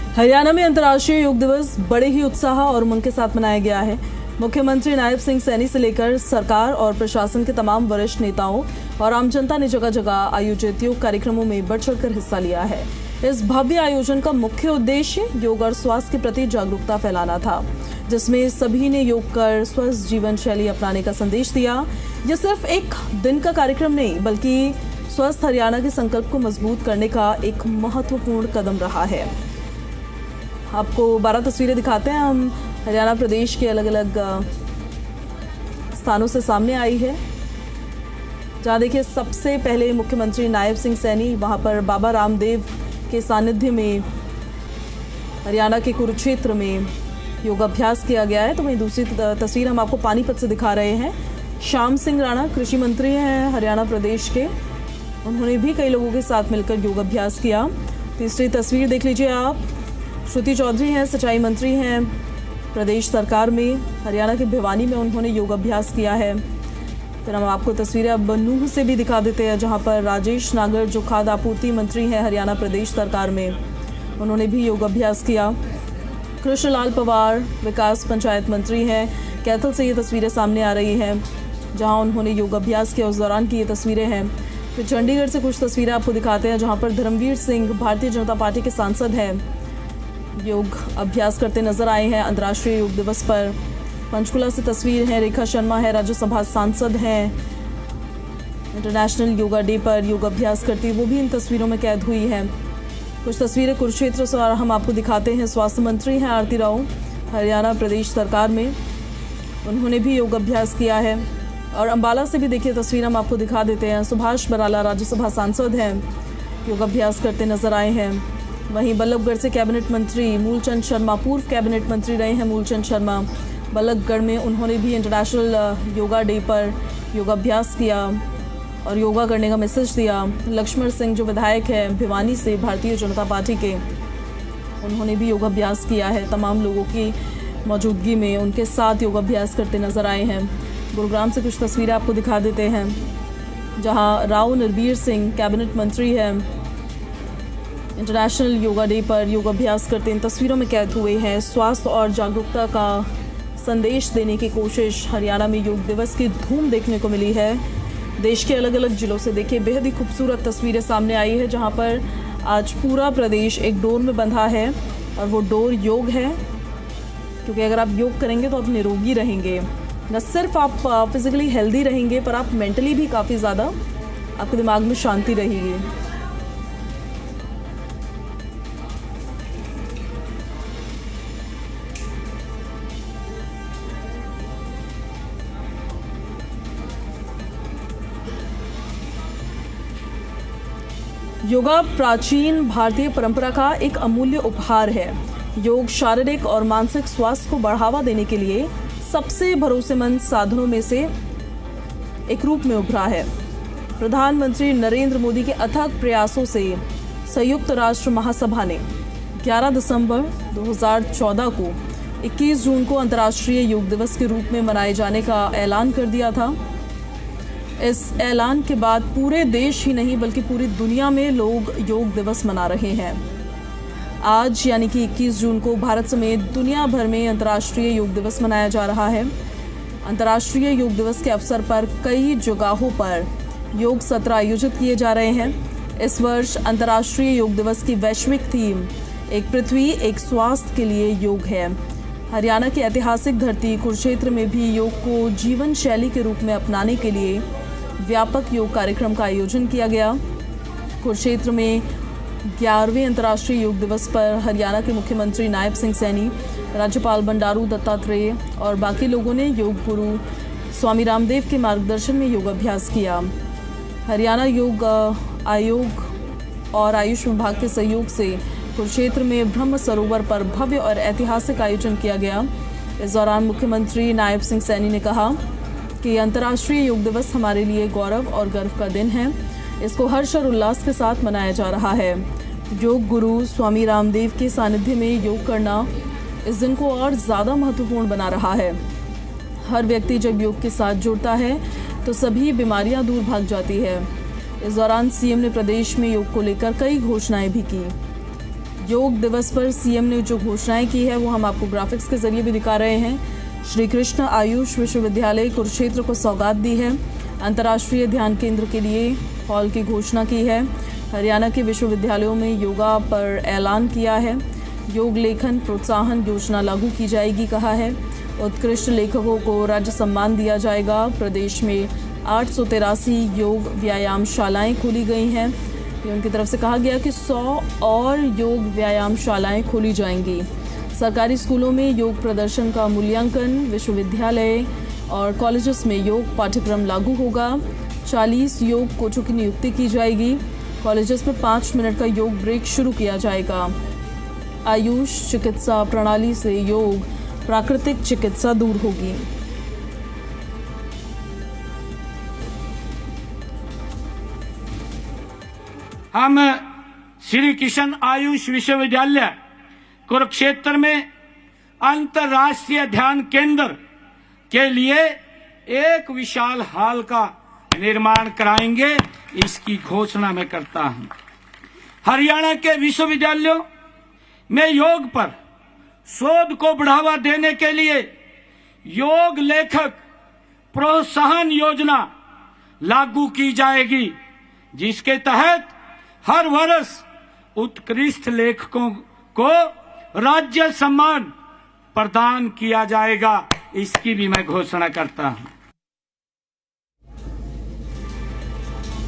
हरियाणा में अंतर्राष्ट्रीय योग दिवस बड़े ही उत्साह और उमंग के साथ मनाया गया है। मुख्यमंत्री नायब सिंह सैनी से लेकर सरकार और प्रशासन के तमाम वरिष्ठ नेताओं और आम जनता ने जगह जगह आयोजित योग कार्यक्रमों में बढ़ चढ़कर हिस्सा लिया है। इस भव्य आयोजन का मुख्य उद्देश्य योग और स्वास्थ्य के प्रति जागरूकता फैलाना था, जिसमें सभी ने योग कर स्वस्थ जीवन शैली अपनाने का संदेश दिया। यह सिर्फ एक दिन का कार्यक्रम नहीं, बल्कि स्वस्थ हरियाणा के संकल्प को मजबूत करने का एक महत्वपूर्ण कदम रहा है। आपको 12 तस्वीरें दिखाते हैं हम। हरियाणा प्रदेश के अलग अलग स्थानों से सामने आई है, जहां देखिए सबसे पहले मुख्यमंत्री नायब सिंह सैनी, वहां पर बाबा रामदेव के सानिध्य में हरियाणा के कुरुक्षेत्र में योगाभ्यास किया गया है। तो वहीं दूसरी तस्वीर हम आपको पानीपत से दिखा रहे हैं। श्याम सिंह राणा कृषि मंत्री हैं हरियाणा प्रदेश के, उन्होंने भी कई लोगों के साथ मिलकर योगाभ्यास किया। तीसरी तस्वीर देख लीजिए आप। श्रुति चौधरी हैं, सिंचाई मंत्री हैं प्रदेश सरकार में, हरियाणा के भिवानी में उन्होंने योगाभ्यास किया है। फिर हम आपको तस्वीरें अब नूंह से भी दिखा देते हैं, जहां पर राजेश नागर जो खाद्य आपूर्ति मंत्री हैं हरियाणा प्रदेश सरकार में, उन्होंने भी योगाभ्यास किया। कृष्णलाल पवार विकास पंचायत मंत्री हैं, कैथल से ये तस्वीरें सामने आ रही हैं, जहां उन्होंने योगाभ्यास किया, उस दौरान की ये तस्वीरें हैं। फिर चंडीगढ़ से कुछ तस्वीरें आपको दिखाते हैं, जहां पर धर्मवीर सिंह भारतीय जनता पार्टी के सांसद हैं, योग अभ्यास करते नजर आए हैं अंतर्राष्ट्रीय योग दिवस पर। पंचकुला से तस्वीर है, रेखा शर्मा है, राज्यसभा सांसद हैं, इंटरनेशनल योगा डे पर योग अभ्यास करती, वो भी इन तस्वीरों में कैद हुई है। कुछ तस्वीरें कुरुक्षेत्र से हम आपको दिखाते हैं। स्वास्थ्य मंत्री हैं आरती राव हरियाणा प्रदेश सरकार में, उन्होंने भी योग अभ्यास किया है। और अंबाला से भी देखिए तस्वीर हम आपको दिखा देते हैं। सुभाष बराला राज्यसभा सांसद हैं, योग अभ्यास करते नजर आए हैं। वहीं बल्लभगढ़ से कैबिनेट मंत्री मूलचंद शर्मा, पूर्व कैबिनेट मंत्री रहे हैं मूलचंद शर्मा, बल्लभगढ़ में उन्होंने भी इंटरनेशनल योगा डे पर योगाभ्यास किया और योगा करने का मैसेज दिया। लक्ष्मण सिंह जो विधायक हैं भिवानी से भारतीय जनता पार्टी के, उन्होंने भी योगाभ्यास किया है। तमाम लोगों की मौजूदगी में उनके साथ योगाभ्यास करते नजर आए हैं। गुरुग्राम से कुछ तस्वीरें आपको दिखा देते हैं, जहां राव नरबीर सिंह कैबिनेट मंत्री हैं, इंटरनेशनल योगा डे पर योगाभ्यास करते इन तस्वीरों में कैद हुए हैं। स्वास्थ्य और जागरूकता का संदेश देने की कोशिश, हरियाणा में योग दिवस की धूम देखने को मिली है। देश के अलग अलग जिलों से देखिए बेहद ही खूबसूरत तस्वीरें सामने आई है, जहां पर आज पूरा प्रदेश एक डोर में बंधा है और वो डोर योग है, क्योंकि अगर आप योग करेंगे तो आप निरोगी रहेंगे। न सिर्फ आप फिजिकली हेल्दी रहेंगे, पर आप मेंटली भी काफ़ी ज़्यादा, आपके दिमाग में शांति रहेगी। योगा प्राचीन भारतीय परंपरा का एक अमूल्य उपहार है। योग शारीरिक और मानसिक स्वास्थ्य को बढ़ावा देने के लिए सबसे भरोसेमंद साधनों में से एक रूप में उभरा है। प्रधानमंत्री नरेंद्र मोदी के अथक प्रयासों से संयुक्त राष्ट्र महासभा ने 11 दिसंबर 2014 को 21 जून को अंतर्राष्ट्रीय योग दिवस के रूप में मनाए जाने का ऐलान कर दिया था। इस ऐलान के बाद पूरे देश ही नहीं बल्कि पूरी दुनिया में लोग योग दिवस मना रहे हैं। आज यानी कि 21 जून को भारत समेत दुनिया भर में अंतर्राष्ट्रीय योग दिवस मनाया जा रहा है। अंतर्राष्ट्रीय योग दिवस के अवसर पर कई जगहों पर योग सत्र आयोजित किए जा रहे हैं। इस वर्ष अंतर्राष्ट्रीय योग दिवस की वैश्विक थीम एक पृथ्वी एक स्वास्थ्य के लिए योग है। हरियाणा की ऐतिहासिक धरती कुरुक्षेत्र में भी योग को जीवन शैली के रूप में अपनाने के लिए व्यापक योग कार्यक्रम का आयोजन किया गया। कुरुक्षेत्र में 11वें अंतर्राष्ट्रीय योग दिवस पर हरियाणा के मुख्यमंत्री नायब सिंह सैनी, राज्यपाल बंडारू दत्तात्रेय और बाकी लोगों ने योग गुरु स्वामी रामदेव के मार्गदर्शन में योगाभ्यास किया। हरियाणा योग आयोग और आयुष विभाग के सहयोग से कुरुक्षेत्र में ब्रह्म सरोवर पर भव्य और ऐतिहासिक आयोजन किया गया। इस दौरान मुख्यमंत्री नायब सिंह सैनी ने कहा कि अंतर्राष्ट्रीय योग दिवस हमारे लिए गौरव और गर्व का दिन है। इसको हर्ष और उल्लास के साथ मनाया जा रहा है। योग गुरु स्वामी रामदेव के सानिध्य में योग करना इस दिन को और ज़्यादा महत्वपूर्ण बना रहा है। हर व्यक्ति जब योग के साथ जुड़ता है तो सभी बीमारियां दूर भाग जाती है। इस दौरान सीएम ने प्रदेश में योग को लेकर कई घोषणाएं भी की। योग दिवस पर सीएम ने जो घोषणाएं की है वो हम आपको ग्राफिक्स के जरिए भी दिखा रहे हैं। श्री कृष्ण आयुष विश्वविद्यालय कुरुक्षेत्र को सौगात दी है। अंतर्राष्ट्रीय ध्यान केंद्र के लिए हॉल की घोषणा की है। हरियाणा के विश्वविद्यालयों में योगा पर ऐलान किया है। योग लेखन प्रोत्साहन योजना लागू की जाएगी कहा है। उत्कृष्ट लेखकों को राज्य सम्मान दिया जाएगा। प्रदेश में 883 योग व्यायामशालाएं खोली गई हैं। उनकी तरफ से कहा गया कि 100 और योग व्यायामशालाएं खोली जाएंगी। सरकारी स्कूलों में योग प्रदर्शन का मूल्यांकन, विश्वविद्यालय और कॉलेजेस में योग पाठ्यक्रम लागू होगा। 40 योग कोचों की नियुक्ति की जाएगी। कॉलेजेस में 5 मिनट का योग ब्रेक शुरू किया जाएगा। आयुष चिकित्सा प्रणाली से योग प्राकृतिक चिकित्सा दूर होगी। हम श्री कृष्ण आयुष विश्वविद्यालय कुरुक्षेत्र में अंतर्राष्ट्रीय ध्यान केंद्र के लिए एक विशाल हॉल का निर्माण कराएंगे, इसकी घोषणा मैं करता हूं। हरियाणा के विश्वविद्यालयों में योग पर शोध को बढ़ावा देने के लिए योग लेखक प्रोत्साहन योजना लागू की जाएगी, जिसके तहत हर वर्ष उत्कृष्ट लेखकों को राज्य सम्मान प्रदान किया जाएगा, इसकी भी मैं घोषणा करता हूं।